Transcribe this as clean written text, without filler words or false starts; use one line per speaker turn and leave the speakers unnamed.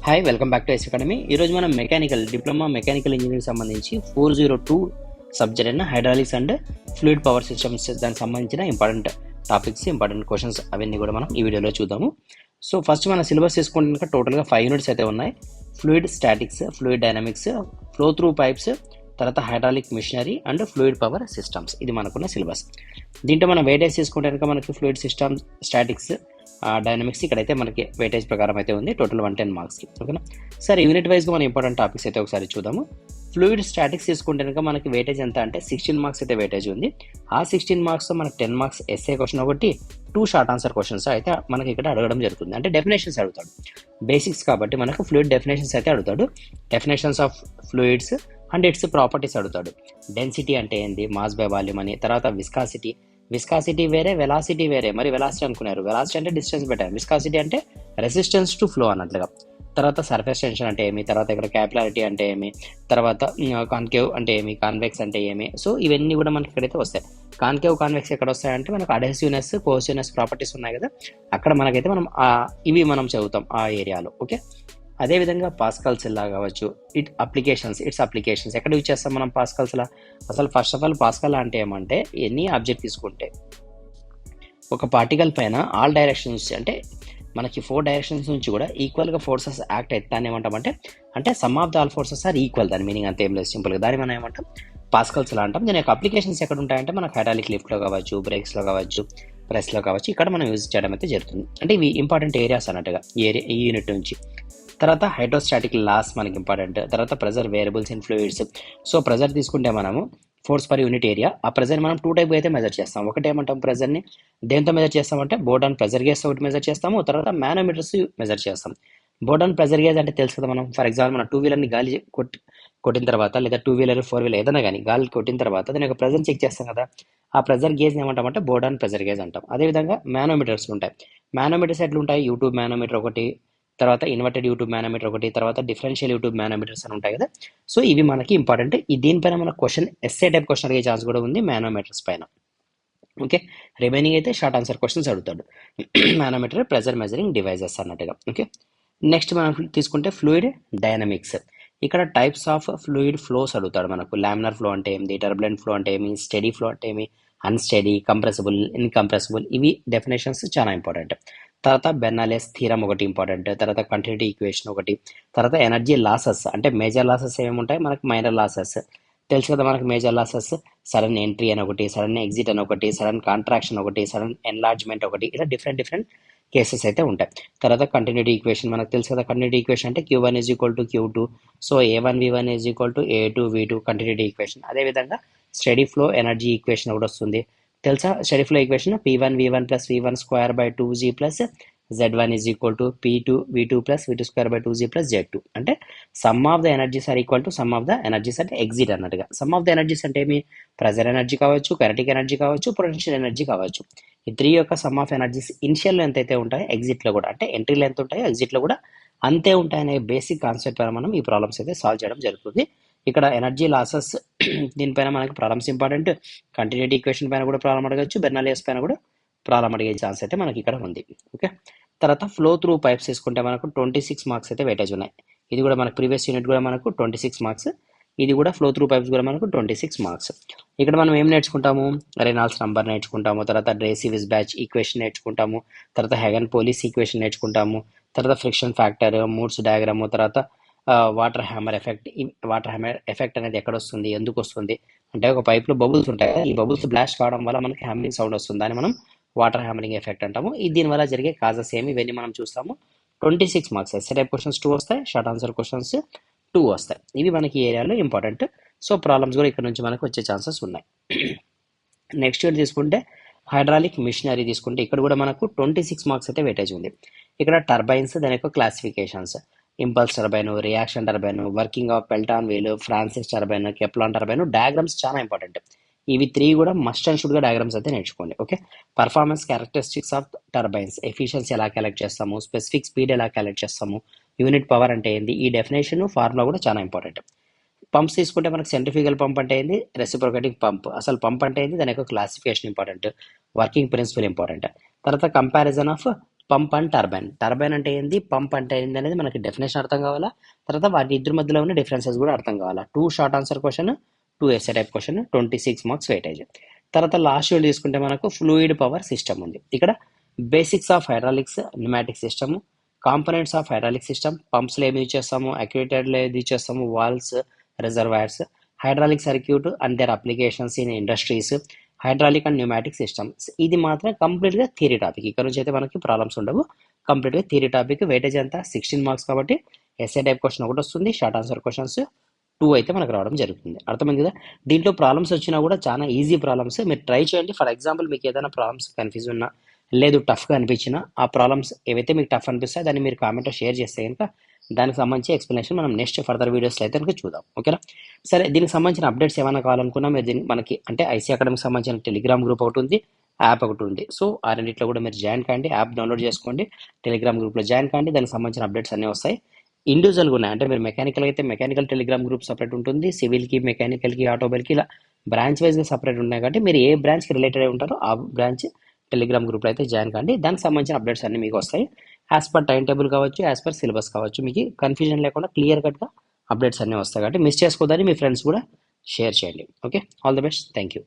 Hi welcome back to S academy. ఈరోజు మనం diploma mechanical engineering సంబంధించి 402 సబ్జెక్ట్ అయిన hydraulics and fluid power systems దానికి సంబంధించిన ఇంపార్టెంట్ టాపిక్స్, ఇంపార్టెంట్ క్వశ్చన్స్ అవన్నీ కూడా మనం ఈ వీడియోలో చూద్దాము. సో ఫస్ట్ మన సిలబస్ తీసుకుంటే టోటల్గా 5 యూనిట్స్ అయితే ఉన్నాయి. Fluid statics, fluid dynamics, flow through pipes, తర్వాత hydraulic machinery and fluid power systems, ఇది మనకున్న సిలబస్. దీంట్లో మనం వెయిటేజ్ తీసుకుంటే కనుక మనకి ఫ్లూయిడ్ సిస్టమ్, స్టాటిక్స్, డైనమిక్స్ ఇక్కడైతే మనకి వెయిటేజ్ ప్రకారం అయితే ఉంది. టోటల్ 110 మార్క్స్కి. ఓకేనా. సరే, యూనిట్ వైజ్గా మన ఇంపార్టెంట్ టాపిక్స్ అయితే ఒకసారి చూద్దాము. ఫ్లూయిడ్ స్టాటిక్స్ తీసుకుంటే కనుక మనకి వెయిటేజ్ ఎంత అంటే 16 మార్క్స్ అయితే వెయిటేజ్ ఉంది. ఆ 16 మార్క్స్తో మనకి 10 మార్క్స్ ఎస్ఏ క్వశ్చన్ ఒకటి, 2 షార్ట్ ఆన్సర్ క్వశ్చన్స్ అయితే మనకి ఇక్కడ అడగడం జరుగుతుంది. అంటే డెఫినేషన్స్ అడుగుతాడు, బేసిక్స్ కాబట్టి మనకు ఫ్లూయిడ్ డెఫినేషన్స్ అయితే అడుగుతాడు. Definitions of fluids and its properties అడుగుతాడు. డెన్సిటీ అంటే ఏంది, మాస్ బై వాల్యూమ్ అని, తర్వాత విస్కాసిటీ వేరే, వెలాసిటీ వేరే. మరి వెలాసిటీ అనుకున్నారు, వెలాసిటీ అంటే డిస్టెన్స్ బెటర్, విస్కాసిటీ అంటే రెసిస్టెన్స్ టు ఫ్లో అన్నట్లుగా. తర్వాత సర్ఫేస్ టెన్షన్ అంటే ఏమి, తర్వాత ఇక్కడ క్యాపిలారిటీ అంటే ఏమి, తర్వాత కాన్కేవ్ అంటే ఏమి, కాన్వెక్స్ అంటే ఏమి. సో ఇవన్నీ కూడా మనకి ఇక్కడైతే వస్తాయి. కాన్కేవ్, కాన్వెక్స్ ఎక్కడ వస్తాయంటే మనకు అడెసివ్నెస్, కోహెసివ్నెస్ ప్రాపర్టీస్ ఉన్నాయి కదా, అక్కడ మనకైతే మనం ఇవి మనం చదువుతాం ఆ ఏరియాలో. ఓకే. అదేవిధంగా పాస్కల్స్ లా కావచ్చు, ఇట్స్ అప్లికేషన్స్ ఎక్కడ యూజ్ చేస్తాం మనం పాస్కల్స్లా. అసలు ఫస్ట్ ఆఫ్ ఆల్ పాస్కల్ అంటే ఏమంటే, ఎనీ ఆబ్జెక్ట్ తీసుకుంటే ఒక పార్టికల్ పైన ఆల్ డైరెక్షన్స్ అంటే మనకి 4 డైరెక్షన్స్ నుంచి కూడా ఈక్వల్గా ఫోర్సెస్ యాక్ట్ అయితే దాన్ని ఏమంటామంటే, అంటే sum of the all forces are equal. దాని మీనింగ్ అంత ఏం లేదు, సింపుల్గా దాన్ని మనం ఏమంటాం పాస్కల్స్ లా అంటాం. దీని యొక్క అప్లికేషన్స్ ఎక్కడ ఉంటాయంటే మనకు హైడ్రాలిక్ లిఫ్ట్లో కావచ్చు, బ్రేక్స్లో కావచ్చు, ప్రెస్లో కావచ్చు, ఇక్కడ మనం యూజ్ చేయడం అయితే జరుగుతుంది. అంటే ఇవి ఇంపార్టెంట్ ఏరియాస్ అన్నట్టుగా ఈ యూనిట్ నుంచి. తర్వాత హైడ్రోస్టాటిక్ లాస్ మనకి ఇంపార్టెంట్. తర్వాత pressure variables in fluids. So pressure తీసుకుంటే మనము ఫోర్స్ పర్ యూనిట్ ఏరియా, ఆ ప్రెజర్ మనం 2 టైప్ అయితే మెజర్ చేస్తాం. ఒకటి ఏమంటాం, ప్రెజర్ని దేంతో మెజర్ చేస్తామంటే బోర్డ్ ఆన్ ప్రెజర్ గేజ్ ఒకటి మెజర్ చేస్తాము, తర్వాత మానోమీటర్స్ మెజర్ చేస్తాం. బోర్డ్ ఆన్ ప్రెజర్ గేజ్ అంటే తెలుసు కదా, మనం ఫర్ ఎగ్జాంపుల్ మన 2 వీలర్ని గాలి కొట్టిన తర్వాత, లేదా 2 వీలర్ 4 వీలర్ ఏదైనా కానీ గాలి కొట్టిన తర్వాత దాని యొక్క ప్రెజర్ చెక్ చేస్తాం కదా, ఆ ప్రెజర్ గేజ్ ఏమంటామంటే బోర్డ్ ఆన్ ప్రెజర్ గేజ్ అంటాం. అదేవిధంగా మానోమీటర్స్ ఉంటాయి. మానోమీటర్స్ ఎట్లా ఉంటాయి, యూట్యూబ్ మానోమీటర్ ఒకటి, తర్వాత ఇన్వర్టెడ్ యూట్యూబ్ మానోమీటర్ ఒకటి, తర్వాత డిఫరెన్షియల్ యూట్యూబ్ మానోమీటర్స్ అని ఉంటాయి కదా. సో ఇవి మనకి ఇంపార్టెంట్. దీనిపైన మన క్వశ్చన్ ఎస్ఏ టైప్ క్వశ్చన్ అడిగే ఛాన్స్ కూడా ఉంది మానోమీటర్స్ పైన. ఓకే. రిమైనింగ్ అయితే షార్ట్ ఆన్సర్ క్వశ్చన్స్ అడుగుతాడు. మానోమీటర్ ప్రెజర్ మెజరింగ్ డివైజెస్ అన్నట్టుగా. ఓకే. నెక్స్ట్ మనం తీసుకుంటే ఫ్లూయిడ్ డైనమిక్స్. ఇక్కడ టైప్స్ ఆఫ్ ఫ్లూయిడ్ ఫ్లోస్ అడుగుతాడు మనకు. లామినార్ ఫ్లో అంటే ఏమి, టర్బులెంట్ ఫ్లో అంటే ఏమి, స్టడీ ఫ్లో అంటే ఏమి, అన్స్టడీ, కంప్రెసిబుల్, ఇన్కంప్రెసిబుల్, ఇవి డెఫినేషన్స్ చాలా ఇంపార్టెంట్. తర్వాత బెర్నాలెస్ థీరం ఒకటి ఇంపార్టెంట్. తర్వాత కంటిన్యూటీ ఈక్వేషన్ ఒకటి. తర్వాత ఎనర్జీ లాసెస్ అంటే మేజర్ లాసెస్ ఏమి ఉంటాయి మనకు, మైనర్ లాసెస్ తెలుసు కదా మనకు. మేజర్ లాసెస్ సడన్ ఎంట్రీ అని ఒకటి, సడన్ ఎగ్జిట్ అని ఒకటి, సడన్ కాంట్రాక్షన్ ఒకటి, సడన్ ఎన్లార్జ్మెంట్ ఒకటి, ఇలా డిఫరెంట్ కేసెస్ అయితే ఉంటాయి. తర్వాత కంటిన్యూటీ ఈక్వేషన్ మనకు తెలుసు కదా. కంటిన్యూటీ ఈక్వేషన్ అంటే Q1 = Q2, so A1V1 = A2V2 continuity equation. అదేవిధంగా స్టడీ ఫ్లో ఎనర్జీ ఈక్వేషన్ ఒకటి వస్తుంది తెలుసా. Study flow equation P1V1 + V1² / 2G + Z1 = P2V2 + V2² / 2G + Z2. అంటే sum of the energies are equal to sum of the energies అంటే exit అన్నట్టుగా. Sum of the energies అంటే ఏమి, pressure energy కావచ్చు, kinetic energy కావచ్చు, potential energy కావచ్చు. ఈ 3 యొక్క సమ్ ఆఫ్ ఎనర్జీస్ ఇనిషియల్లో ఎంతైతే ఉంటాయో ఎగ్జిట్లో కూడా, అంటే ఎంట్రీలో ఎంత ఉంటాయో ఎగ్జిట్లో కూడా అంతే ఉంటాయనే బేసిక్ కాన్సెప్ట్ పైన మనం ఈ ప్రాబ్లమ్స్ అయితే సాల్వ్ చేయడం జరుగుతుంది. ఇక్కడ ఎనర్జీ లాసెస్ దీనిపైన మనకి ప్రాబ్లమ్స్ ఇంపార్టెంట్. కంటిన్యూటీ ఈక్వేషన్ పైన కూడా ప్రాబ్లం అడగచ్చు, బెర్నాలియస్ పైన కూడా ప్రాబ్లం అడిగే ఛాన్స్ అయితే మనకి ఇక్కడ ఉంది. ఓకే. తర్వాత ఫ్లో త్రూ పైప్స్ తీసుకుంటే మనకు 26 మార్క్స్ అయితే వెయిటేజ్ ఉన్నాయి. ఇది కూడా మనకు ప్రీవియస్ యూనిట్ కూడా మనకు 26 మార్క్స్. ఇది కూడా ఫ్లో త్రూ పైప్స్ కూడా మనకు 26 మార్క్స్. ఇక్కడ మనం ఏం నేర్చుకుంటాము, రెనాల్డ్స్ నంబర్ నేర్చుకుంటాము, తర్వాత డ్రేసీ-విస్బాచ్ ఈక్వేషన్ నేర్చుకుంటాము, తర్వాత హెగన్-పోలిస్ ఈక్వేషన్ నేర్చుకుంటాము, తర్వాత ఫ్రిక్షన్ ఫ్యాక్టర్, మూడ్స్ డయాగ్రాము, తర్వాత వాటర్ హ్యామర్ ఎఫెక్ట్ అనేది ఎక్కడ వస్తుంది, ఎందుకు వస్తుంది అంటే, ఒక పైప్లో బబుల్స్ ఉంటాయి. ఈ బబుల్స్ బ్లాస్ట్ కావడం వల్ల మనకి హ్యామరింగ్ సౌండ్ వస్తుంది, దాన్ని మనం వాటర్ హ్యామరింగ్ ఎఫెక్ట్ అంటాము. దీనివల్ల జరిగే కాజెస్ ఏమి, ఇవన్నీ మనం చూస్తాము. 26 మార్క్స్. ఎస్ఏ టైప్ క్వశ్చన్స్ 2 వస్తాయి, షార్ట్ ఆన్సర్ క్వశ్చన్స్ 2 వస్తాయి. ఇవి మనకి ఈ ఏరియాలో ఇంపార్టెంట్. సో ప్రాబ్లమ్స్ కూడా ఇక్కడ నుంచి మనకు వచ్చే ఛాన్సెస్ ఉన్నాయి. నెక్స్ట్ ఇయర్ తీసుకుంటే హైడ్రాలిక్ మిషనరీ తీసుకుంటే ఇక్కడ కూడా మనకు 26 మార్క్స్ అయితే వెయిటేజ్ ఉంది. ఇక్కడ టర్బైన్స్, దాని యొక్క classifications, impulse turbine, reaction turbine, working of Pelton wheel, Francis turbine, Kaplan turbine, diagrams చాలా ఇంపార్టెంట్. ఇవి 3 కూడా మస్ట్ అండ్ షుడ్గా డయాగ్రామ్స్ అయితే నేర్చుకోండి. Okay. Performance characteristics of turbines, efficiency ఎలా క్యాలిక్యులేట్ చేస్తాము, స్పెసిఫిక్ స్పీడ్ ఎలా క్యాలిక్యులేట్ చేస్తాము, యూనిట్ పవర్ అంటే ఏంది, ఈ డెఫినేషన్ ఫార్ములా కూడా చాలా ఇంపార్టెంట్. పంప్స్ తీసుకుంటే మనకు సెంట్రిఫ్యూగల్ పంప్ అంటే ఏంది, రెసిప్రొకేటింగ్ పంప్, అసలు పంప్ అంటే ఏంది, దాని యొక్క classification important, working principle important. తర్వాత comparison of pump and turbine. Turbine అంటే ఏంది, పంప్ అంటే ఏంది అనేది మనకి డెఫినేషన్ అర్థం కావాలా, తర్వాత వాటి ఇద్దరి మధ్యలో ఉన్న డిఫరెన్సెస్ కూడా అర్థం కావాలా. 2 short answer question, 2 SA type question, 26 marks weightage. తర్వాత లాస్ట్ వీడియో తీసుకుంటే మనకు ఫ్లూయిడ్ పవర్ సిస్టమ్ ఉంది. ఇక్కడ basics of hydraulics, pneumatic system, components of hydraulic system, పంప్స్లో ఏమి యూజ్ చేస్తాము, యాక్యుయేటర్లో ఏది యూజ్ చేస్తాము, valves, reservoirs, hydraulic circuit and their applications in industries, hydraulic and pneumatic systems. ఇది మాత్రం కంప్లీట్గా థియరీ టాపిక్. ఇక్కడ నుంచి అయితే మనకి ప్రాబ్లమ్స్ ఉండవు, కంప్లీట్గా థియరీ టాపిక్. వెయిటేజ్ ఎంత, 16 మార్క్స్ కాబట్టి ఎస్ఏ టైప్ క్వశ్చన్ ఒకటి వస్తుంది, షార్ట్ ఆన్సర్ క్వశ్చన్స్ 2 అయితే మనకు రావడం జరుగుతుంది. అర్థమైంది కదా. దీంట్లో ప్రాబ్లమ్స్ వచ్చినా కూడా చాలా ఈజీ ప్రాబ్లమ్స్, మీరు ట్రై చేయండి. ఫర్ ఎగ్జాంపుల్ మీకు ఏదైనా ప్రాబ్లమ్స్ కన్ఫ్యూజ్ ఉన్నా, లేదు టఫ్గా అనిపించినా, ఆ ప్రాబ్లమ్స్ ఏవైతే మీకు టఫ్ అనిపిస్తాయో దాన్ని మీరు కామెంట్లో షేర్ చేస్తే కనుక దానికి సంబంధించి ఎక్స్ప్లెనేషన్ మనం నెక్స్ట్ ఫర్దర్ వీడియోస్లో అయితే కనుక చూద్దాం. ఓకేనా. సరే, దీనికి సంబంధించిన అప్డేట్స్ ఏమైనా కావాలనుకున్నా మీరు దీనికి మనకి అంటే ఐసీ అకాడమీకి సంబంధించిన టెలిగ్రామ్ గ్రూప్ ఒకటి ఉంది, యాప్ ఒకటి ఉంది. సో ఆ రెండిట్లో కూడా మీరు జాయిన్ కాండి, యాప్ డౌన్లోడ్ చేసుకోండి, టెలిగ్రామ్ గ్రూప్లో జాయిన్ కాండి. దానికి సంబంధించిన అప్డేట్స్ అన్నీ వస్తాయి. ఇండివిజువల్గా ఉన్నాయి అంటే మీరు మెకానికల్ అయితే మెకానికల్ టెలిగ్రామ్ గ్రూప్ సపరేట్ ఉంటుంది, సివిల్కి, మెకానికల్కి, ఆటోమొబైల్కి ఇలా బ్రాంచ్ వైజ్గా సపరేట్ ఉన్నాయి. కాబట్టి మీరు ఏ బ్రాంచ్కి రిలేటెడ్ అయి ఉంటారో ఆ బ్రాంచ్ టెలిగ్రామ్ గ్రూప్లో అయితే జాయిన్ కాండి. దానికి సంబంధించిన అప్డేట్స్ అన్నీ మీకు వస్తాయి. యాజ్ పర్ టైం టేబుల్ కావచ్చు, యాజ్ పర్ సిలబస్ కావచ్చు, మీకు కన్ఫ్యూజన్ లేకుండా క్లియర్ కట్గా అప్డేట్స్ అన్నీ వస్తాయి. కాబట్టి మిస్ చేసుకోదని మీ ఫ్రెండ్స్ కూడా షేర్ చేయండి. Okay, all the best, thank you.